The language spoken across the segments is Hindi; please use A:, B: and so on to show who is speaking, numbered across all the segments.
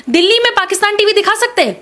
A: दिल्ली में पाकिस्तान टीवी दिखा सकते हैं?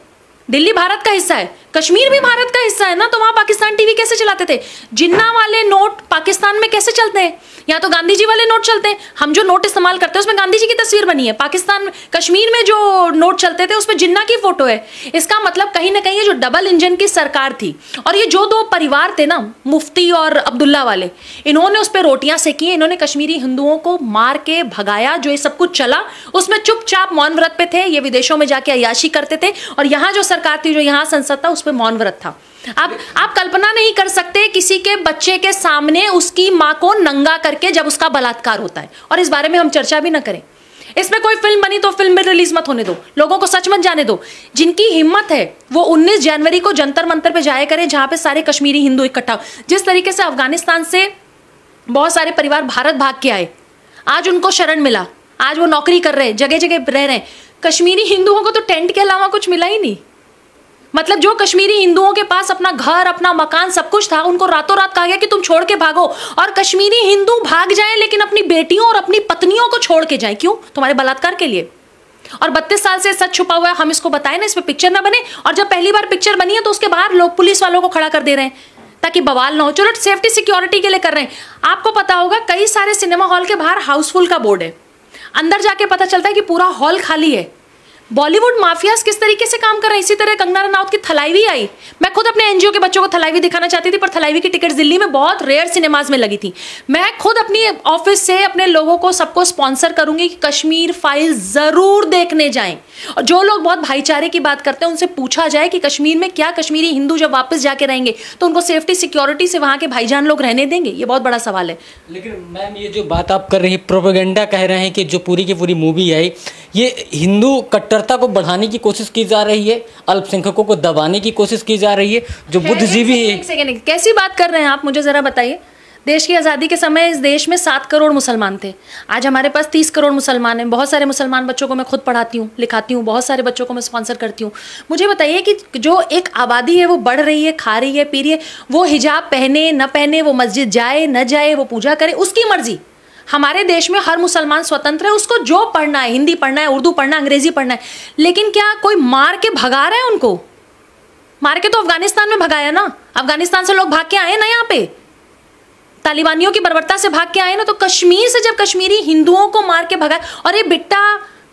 A: दिल्ली भारत का हिस्सा है, कश्मीर भी भारत का हिस्सा है ना, तो वहां पाकिस्तान टीवी कैसे चलाते थे? जिन्ना वाले नोट पाकिस्तान में कैसे चलते हैं? यहाँ तो गांधी जी वाले नोट चलते हैं। हम जो नोट इस्तेमाल करते हैं उसमें गांधी जी की तस्वीर बनी है। पाकिस्तान में, कश्मीर में जो नोट चलते थे उसमें जिन्ना की फोटो है। इसका मतलब कहीं ना कहीं ये जो डबल इंजन की सरकार थी, और ये जो दो परिवार थे ना, मुफ्ती और अब्दुल्ला वाले, इन्होंने उस पर रोटियां सेकी, इन्होंने कश्मीरी हिंदुओं को मार के भगाया। जो ये सब कुछ चला उसमें चुपचाप मौन व्रत पे थे, ये विदेशों में जाके अय्याशी करते थे, और यहाँ जो सरकार थी, जो यहाँ संसद था, उस पर मौन व्रत था। आप कल्पना नहीं कर सकते किसी के बच्चे के सामने उसकी मां को नंगा करके जब उसका बलात्कार होता है, और इस बारे में हम चर्चा भी ना करें। इसमें कोई फिल्म बनी तो फिल्म में रिलीज मत होने दो, लोगों को सच मत जाने दो। जिनकी हिम्मत है वो 19 जनवरी को जंतर मंतर पे जाया करें, जहां पे सारे कश्मीरी हिंदू इकट्ठा। जिस तरीके से अफगानिस्तान से बहुत सारे परिवार भारत भाग के आए, आज उनको शरण मिला, आज वो नौकरी कर रहे हैं, जगह जगह रह रहे हैं। कश्मीरी हिंदुओं को तो टेंट के अलावा कुछ मिला ही नहीं। मतलब जो कश्मीरी हिंदुओं के पास अपना घर, अपना मकान, सब कुछ था, उनको रातों रात कहा गया कि तुम छोड़ के भागो। और कश्मीरी हिंदू भाग जाएं, लेकिन अपनी बेटियों और अपनी पत्नियों को छोड़ के जाएं। क्यों? तुम्हारे बलात्कार के लिए। और 32 साल से सच छुपा हुआ है, हम इसको बताएं ना, इस पे पिक्चर ना बने। और जब पहली बार पिक्चर बनी है तो उसके बाहर लोग पुलिस वालों को खड़ा कर दे रहे हैं ताकि बवाल ना हो। चलो, सेफ्टी सिक्योरिटी के लिए कर रहे हैं। आपको पता होगा कई सारे सिनेमा हॉल के बाहर हाउसफुल का बोर्ड है, अंदर जाके पता चलता है कि पूरा हॉल खाली है। बॉलीवुड माफियाज किस तरीके से काम कर रहे हैं। इसी तरह कंगना रनौत की थलाईवी आई। मैं खुद अपने एनजीओ के बच्चों को थलाईवी दिखाना चाहती थी, पर थलाईवी की टिकट दिल्ली में बहुत रेयर सिनेमाज में लगी थी। मैं खुद अपनी ऑफिस से अपने लोगों को सबको स्पॉन्सर करूंगी कि कश्मीर फाइल जरूर देखने जाएं, और जो लोग बहुत भाईचारे की बात करते हैं उनसे पूछा जाए कि कश्मीर में क्या कश्मीरी हिंदू जब वापस जाके रहेंगे तो उनको सेफ्टी सिक्योरिटी से वहां के भाईजान लोग रहने देंगे? ये बहुत बड़ा सवाल है।
B: लेकिन मैम, ये जो बात आप कर रही हैं, प्रोपेगेंडा कह रहे हैं कि जो पूरी की पूरी मूवी आई, ये हिंदू कट्टरता को बढ़ाने की कोशिश की जा रही है, अल्पसंख्यकों को दबाने की कोशिश की जा रही है, जो बुद्धिजीवी है।
A: कैसी बात कर रहे हैं आप, मुझे जरा बताइए। देश की आज़ादी के समय इस देश में 7 करोड़ मुसलमान थे, आज हमारे पास 30 करोड़ मुसलमान हैं। बहुत सारे मुसलमान बच्चों को मैं खुद पढ़ाती हूँ, लिखाती हूँ, बहुत सारे बच्चों को मैं स्पॉन्सर करती हूँ। मुझे बताइए कि जो एक आबादी है वो बढ़ रही है, खा रही है, पी रही है, वो हिजाब पहने न पहने, वो मस्जिद जाए न जाए, वो पूजा करे, उसकी मर्जी। हमारे देश में हर मुसलमान स्वतंत्र है, उसको जो पढ़ना है, हिंदी पढ़ना है, उर्दू पढ़ना है, अंग्रेजी पढ़ना है। लेकिन क्या कोई मार के भगा रहा है उनको? मार के तो अफगानिस्तान में भगाया ना, अफगानिस्तान से लोग भाग के आए ना, यहाँ पे तालिबानियों की बर्बरता से भाग के आए ना। तो कश्मीर से जब कश्मीरी हिंदुओं को मार के भगाए, और ये बिट्टा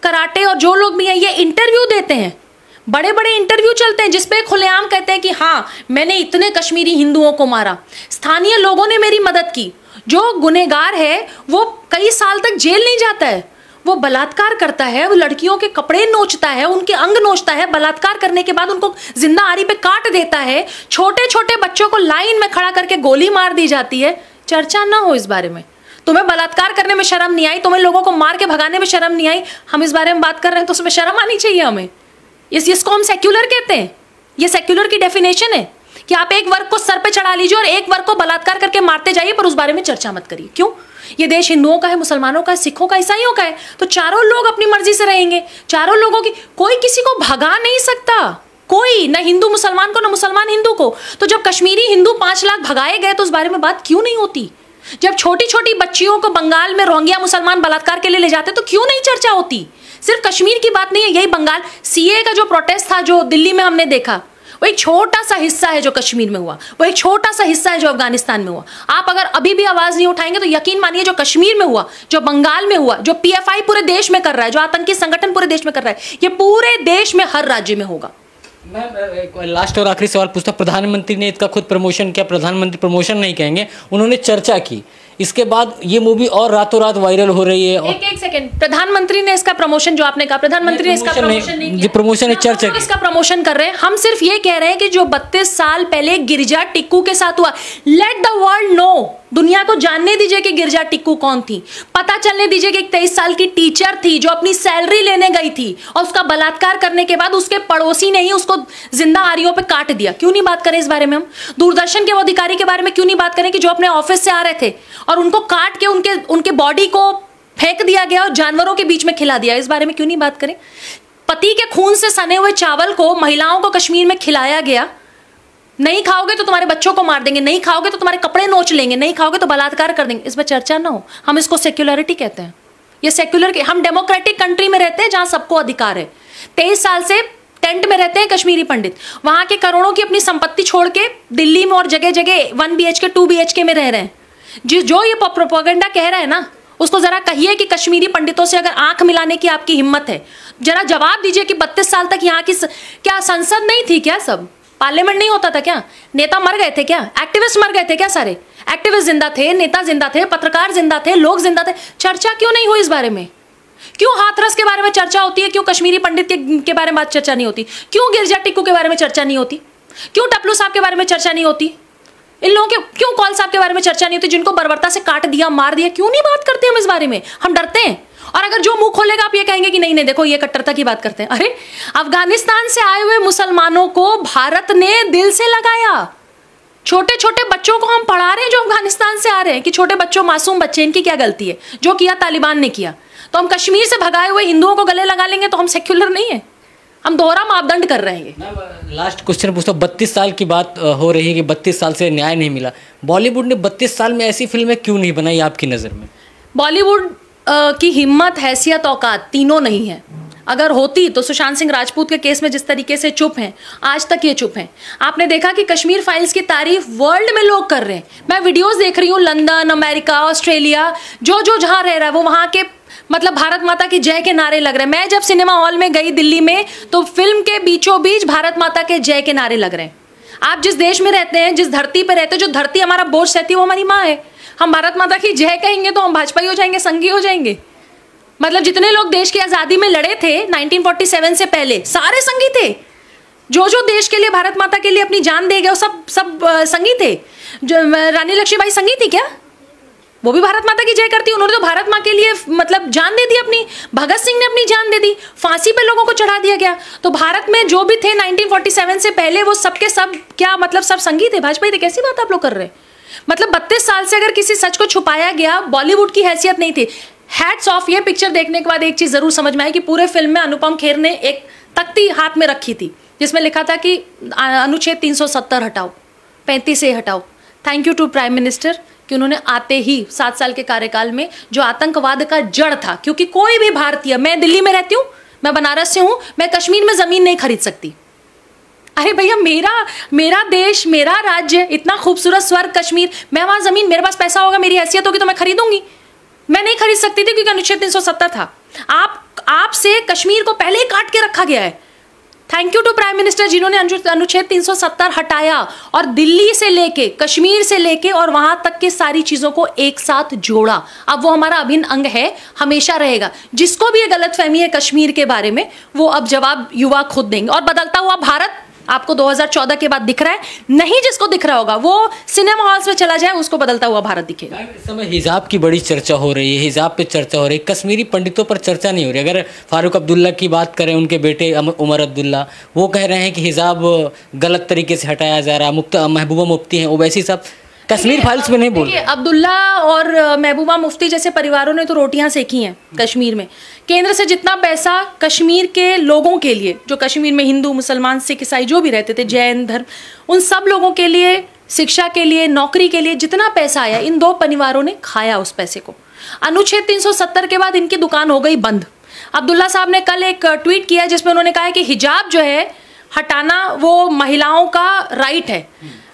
A: कराटे और जो लोग भी हैं ये इंटरव्यू देते हैं, बड़े बड़े इंटरव्यू चलते हैं जिसपे खुलेआम कहते हैं कि हाँ मैंने इतने कश्मीरी हिंदुओं को मारा, स्थानीय लोगों ने मेरी मदद की। जो गुनहगार है वो कई साल तक जेल नहीं जाता है, वो बलात्कार करता है, वो लड़कियों के कपड़े नोचता है, उनके अंग नोचता है, बलात्कार करने के बाद उनको जिंदा आरी पे काट देता है, छोटे छोटे बच्चों को लाइन में खड़ा करके गोली मार दी जाती है। चर्चा ना हो इस बारे में। तुम्हें बलात्कार करने में शर्म नहीं आई, तुम्हें लोगों को मार के भगाने में शर्म नहीं आई, हम इस बारे में बात कर रहे हैं तो उसमें शर्म आनी चाहिए हमें। इसको हम सेक्युलर कहते हैं। ये सेक्युलर की डेफिनेशन है कि आप एक वर्ग को सर पे चढ़ा लीजिए और एक वर्ग को बलात्कार करके मारते जाइए, पर उस बारे में चर्चा मत करिए। क्यों? ये देश हिंदुओं का है, मुसलमानों का है, सिखों का, ईसाइयों का है, तो चारों लोग अपनी मर्जी से रहेंगे। चारों लोगों की, कोई किसी को भगा नहीं सकता, कोई, ना हिंदू मुसलमान को, ना मुसलमान हिंदू को। तो जब कश्मीरी हिंदू 5 लाख भगाए गए तो उस बारे में बात क्यों नहीं होती? जब छोटी छोटी बच्चियों को बंगाल में रोहिंग्या मुसलमान बलात्कार के लिए ले जाते तो क्यों नहीं चर्चा होती? सिर्फ कश्मीर की बात नहीं है, यही बंगाल सीए का जो प्रोटेस्ट था जो दिल्ली में हमने देखा, वो एक छोटा सा हिस्सा है जो कश्मीर में हुआ, वो एक छोटा सा हिस्सा है जो अफगानिस्तान में हुआ। आप अगर अभी भी आवाज नहीं उठाएंगे तो यकीन मानिए जो कश्मीर में हुआ, जो बंगाल में हुआ, जो पीएफआई पूरे देश में कर रहा है, जो आतंकी संगठन पूरे देश में कर रहा है, ये पूरे देश में हर राज्य में होगा।
B: मैं लास्ट और आखिरी सवाल पूछता, प्रधानमंत्री ने इसका खुद प्रमोशन किया, प्रधानमंत्री प्रमोशन नहीं कहेंगे, उन्होंने चर्चा की, इसके बाद ये मूवी और रातों रात वायरल हो रही है।
A: एक सेकंड, प्रधानमंत्री ने इसका प्रमोशन, जो आपने कहा प्रधानमंत्री ने इसका प्रमोशन नहीं किया,
B: प्रमोशन चर्चा की,
A: इसका प्रमोशन कर रहे हैं। हम सिर्फ ये कह रहे हैं कि जो 32 साल पहले गिरजा टिक्कू के साथ हुआ, लेट द वर्ल्ड नो, दुनिया को जानने दीजिए कि गिरजा टिक्कू कौन थी, पता चलने दीजिए कि एक 23 साल की टीचर थी जो अपनी सैलरी लेने गई थी और उसका बलात्कार करने के बाद उसके पड़ोसी ने ही उसको जिंदा आरियों पे काट दिया। क्यों नहीं बात करें इस बारे में? हम दूरदर्शन के वो अधिकारी के बारे में क्यों नहीं बात करें कि जो अपने ऑफिस से आ रहे थे और उनको काट के उनके बॉडी को फेंक दिया गया और जानवरों के बीच में खिला दिया? इस बारे में क्यों नहीं बात करें? पति के खून से सने हुए चावल को महिलाओं को कश्मीर में खिलाया गया, नहीं खाओगे तो तुम्हारे बच्चों को मार देंगे, नहीं खाओगे तो तुम्हारे कपड़े नोच लेंगे, नहीं खाओगे तो बलात्कार कर देंगे। इस पर चर्चा ना हो, हम इसको सेक्युलरिटी कहते हैं। ये सेक्युलर के, हम डेमोक्रेटिक कंट्री में रहते हैं जहां सबको अधिकार है। 23 साल से टेंट में रहते हैं कश्मीरी पंडित, वहां के करोड़ों की अपनी संपत्ति छोड़ के दिल्ली में और जगह जगह 1 BHK 2 BHK में रह रहे हैं। जो ये प्रोपेगेंडा कह रहा है ना, उसको जरा कहिए कि कश्मीरी पंडितों से अगर आंख मिलाने की आपकी हिम्मत है, जरा जवाब दीजिए कि 32 साल तक यहाँ की क्या संसद नहीं थी क्या? सब पार्लियामेंट नहीं होता था क्या? नेता मर गए थे क्या? एक्टिविस्ट मर गए थे क्या? सारे एक्टिविस्ट जिंदा थे, नेता जिंदा थे, पत्रकार जिंदा थे, लोग जिंदा थे। चर्चा क्यों नहीं हुई इस बारे में? क्यों हाथरस के बारे में चर्चा होती है? क्यों कश्मीरी पंडित के बारे में चर्चा नहीं होती? क्यों गिरजा टिक्कू के बारे में चर्चा नहीं होती? क्यों टपलू साहब के बारे में चर्चा नहीं होती? इन लोगों के क्यों कौल साहब के बारे में चर्चा नहीं होती, जिनको बर्बरता से काट दिया, मार दिया? क्यों नहीं बात करते हम इस बारे में? हम डरते हैं। और अगर जो मुंह खोलेगा आप ये कहेंगे कि नहीं नहीं देखो ये कट्टरता की बात करते हैं। अरे अफगानिस्तान से आए हुए मुसलमानों को भारत ने दिल से लगाया। छोटे छोटे बच्चों को हम पढ़ा रहे हैं जो अफगानिस्तान से आ रहे हैं कि छोटे बच्चों, मासूम बच्चे, इनकी क्या गलती है? जो किया तालिबान ने किया। तो हम कश्मीर से भगाए हुए हिंदुओं को गले लगा लेंगे तो हम सेक्युलर नहीं है? हम दोहरा मापदंड कर रहे हैं।
B: लास्ट क्वेश्चन पूछता हूँ, 32 साल की बात हो रही है कि 32 साल से न्याय नहीं मिला। बॉलीवुड ने 32 साल में ऐसी फिल्में क्यों नहीं बनाई आपकी नज़र में?
A: बॉलीवुड की हिम्मत, हैसियत, औकात तीनों नहीं है। अगर होती तो सुशांत सिंह राजपूत के केस में जिस तरीके से चुप हैं, आज तक ये चुप हैं। आपने देखा कि कश्मीर फाइल्स की तारीफ वर्ल्ड में लोग कर रहे हैं। मैं वीडियोस देख रही हूँ, लंदन, अमेरिका, ऑस्ट्रेलिया, जो जहाँ रह रहा है वो वहाँ के मतलब भारत माता की जय के नारे लग रहे हैं। मैं जब सिनेमा हॉल में गई दिल्ली में तो फिल्म के बीचों बीच भारत माता के जय के नारे लग रहे हैं। आप जिस देश में रहते हैं, जिस धरती पर रहते हैं, जो धरती हमारा बोझ सहती है वो हमारी माँ है। हम भारत माता की जय कहेंगे तो हम भाजपाई हो जाएंगे, संघी हो जाएंगे। मतलब जितने लोग देश की आज़ादी में लड़े थे 1947 से पहले, सारे संघी थे। जो देश के लिए, भारत माता के लिए अपनी जान दे गए, सब संघी थे। जो रानी लक्ष्मीबाई संघी थी क्या? वो भी भारत माता की जय करती। उन्होंने तो भारत माँ के लिए मतलब जान दे दी अपनी। भगत सिंह ने अपनी जान दे दी, फांसी पे लोगों को चढ़ा दिया गया। तो भारत में जो भी थे 1947 से पहले वो सबके सब क्या मतलब सब संघी थे, भाजपाई थे? कैसी बात आप लोग कर रहे हैं? मतलब 32 साल से अगर किसी सच को छुपाया गया, बॉलीवुड की हैसियत नहीं थी। Hats off. ये पिक्चर देखने के बाद एक चीज जरूर समझ में आई कि पूरे फिल्म में अनुपम खेर ने एक तख्ती हाथ में रखी थी जिसमें लिखा था कि अनुच्छेद 370 हटाओ, 35A हटाओ। Thank you to prime minister कि उन्होंने आते ही 7 साल के कार्यकाल में जो आतंकवाद का जड़ था, क्योंकि कोई भी भारतीय, मैं दिल्ली में रहती हूँ, मैं बनारस से हूँ, मैं कश्मीर में जमीन नहीं खरीद सकती। अरे भैया मेरा देश, मेरा राज्य, इतना खूबसूरत स्वर्ग कश्मीर, मैं वहां जमीन, मेरे पास पैसा होगा, मेरी हैसियत होगी तो मैं खरीदूंगी। मैं नहीं खरीद सकती थी क्योंकि अनुच्छेद 370 था। आपसे कश्मीर को पहले ही काट के रखा गया है। Thank you to prime minister जिन्होंने अनुच्छेद 370 हटाया और दिल्ली से लेके, कश्मीर से लेके और वहां तक के सारी चीजों को एक साथ जोड़ा। अब वो हमारा अभिन्न अंग है, हमेशा रहेगा। जिसको भी ये गलतफहमी है कश्मीर के बारे में, वो अब जवाब युवा खुद देंगे। और बदलता हुआ भारत आपको 2014 के बाद दिख रहा है, नहीं जिसको दिख रहा होगा वो सिनेमा हॉल्स में चला जाए, उसको बदलता हुआ भारत दिखेगा।
B: इस समय हिजाब की बड़ी चर्चा हो रही है, हिजाब पे चर्चा हो रही है, कश्मीरी पंडितों पर चर्चा नहीं हो रही। अगर फारूक अब्दुल्ला की बात करें, उनके बेटे उमर अब्दुल्ला, वो कह रहे हैं कि हिजाब गलत तरीके से हटाया जा रहा है। महबूबा मुफ्ती हैं, ओवैसी सब कश्मीर फाइल्स में नहीं बोल रहे।
A: अब्दुल्ला और महबूबा मुफ्ती जैसे परिवारों ने तो रोटियां सेकी हैं कश्मीर में। केंद्र से जितना पैसा कश्मीर के लोगों के लिए, जो कश्मीर में हिंदू, मुसलमान, सिख, ईसाई जो भी रहते थे, जैन धर्म, उन सब लोगों के लिए, शिक्षा के लिए, नौकरी के लिए जितना पैसा आया, इन 2 परिवारों ने खाया उस पैसे को। अनुच्छेद 370 के बाद इनकी दुकान हो गई बंद। अब्दुल्ला साहब ने कल एक ट्वीट किया जिसमें उन्होंने कहा है कि हिजाब जो है हटाना वो महिलाओं का राइट है।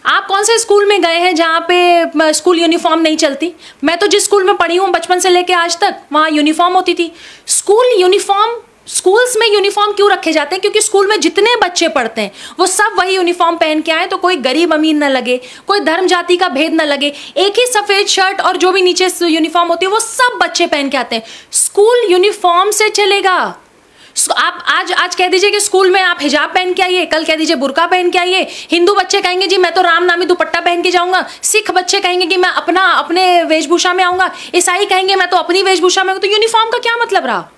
A: आप कौन से स्कूल में गए हैं जहाँ पे स्कूल यूनिफॉर्म नहीं चलती? मैं तो जिस स्कूल में पढ़ी हूँ बचपन से लेके आज तक, वहाँ यूनिफॉर्म होती थी। स्कूल यूनिफॉर्म, स्कूल्स में यूनिफॉर्म क्यों रखे जाते हैं? क्योंकि स्कूल में जितने बच्चे पढ़ते हैं वो सब वही यूनिफॉर्म पहन के आए, तो कोई गरीब अमीर न लगे, कोई धर्म जाति का भेद न लगे। एक ही सफेद शर्ट और जो भी नीचे यूनिफॉर्म होती है वो सब बच्चे पहन के आते हैं। स्कूल यूनिफॉर्म से चलेगा। आप आज कह दीजिए कि स्कूल में आप हिजाब पहन के आइए, कल कह दीजिए बुर्का पहन के आइए। हिंदू बच्चे कहेंगे जी मैं तो राम नामी दुपट्टा पहन के जाऊंगा, सिख बच्चे कहेंगे कि मैं अपने वेशभूषा में आऊंगा, ईसाई कहेंगे मैं तो अपनी वेशभूषा में। तो यूनिफॉर्म का क्या मतलब रहा?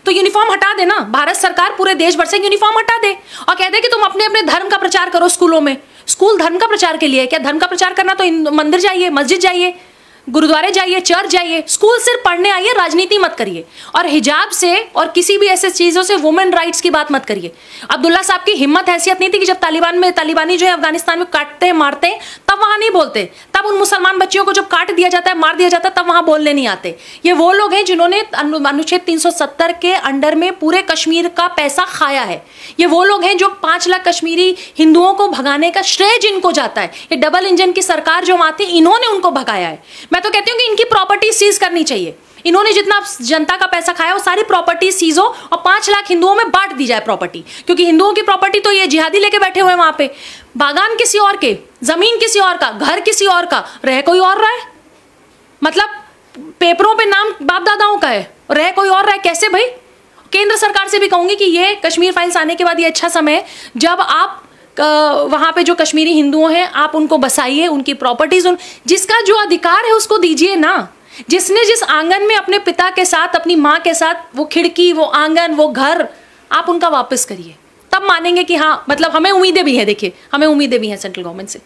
A: तो यूनिफॉर्म हटा देना, भारत सरकार पूरे देश भर से यूनिफॉर्म हटा दे और कह दे कि तुम अपने अपने धर्म का प्रचार करो स्कूलों में। स्कूल धर्म का प्रचार के लिए क्या? धर्म का प्रचार करना तो मंदिर जाइए, मस्जिद जाइए। गुरुद्वारे जाइए, चर्च जाइए, स्कूल सिर्फ पढ़ने आइए, राजनीति मत करिए। और हिजाब से और किसी भी ऐसे चीज़ों से वुमेन राइट्स की बात मत करिए। अब्दुल्ला साहब की हिम्मत हैसियत नहीं थी कि जब तालिबानी जो है अफगानिस्तान में काटते हैं, मारते हैं, तब वहाँ नहीं बोलते। तब उन मुसलमान बच्चियों को जब काट दिया जाता है, मार दिया जाता है, तब वहाँ बोलने नहीं आते। ये वो लोग हैं जिन्होंने अनुच्छेद 370 के अंडर में पूरे कश्मीर का पैसा खाया है। ये वो लोग हैं जो 5 लाख कश्मीरी हिंदुओं को भगाने का श्रेय जिनको जाता है। ये डबल इंजन की सरकार जो वहाँ थी, इन्होंने उनको भगाया है। मैं तो कहती हूँ कि इनकी प्रॉपर्टी सीज करनी चाहिए। इन्होंने जितना जनता का पैसा खाया वो सारी प्रॉपर्टी सीज हो और 5 लाख हिंदुओं में बांट दी जाए प्रॉपर्टी, क्योंकि हिंदुओं की प्रॉपर्टी तो ये जिहादी लेके बैठे हुए हैं वहां पे। बागान किसी और के, जमीन किसी और का, घर किसी और का, रह कोई और रहा है। मतलब पेपरों पे नाम बाप दादाओं का है, रह कोई और रहा है। कैसे भाई? केंद्र सरकार से भी कहूंगी कि ये कश्मीर फाइल्स आने के बाद ये अच्छा समय है जब आप वहां पे जो कश्मीरी हिंदुओं हैं आप उनको बसाइए, उनकी प्रॉपर्टीज, जिसका जो अधिकार है उसको दीजिए ना। जिसने जिस आंगन में अपने पिता के साथ, अपनी माँ के साथ वो खिड़की, वो आंगन, वो घर, आप उनका वापस करिए, तब मानेंगे कि हाँ, मतलब हमें उम्मीदें भी हैं। देखिए, हमें उम्मीदें भी हैं सेंट्रल गवर्नमेंट से।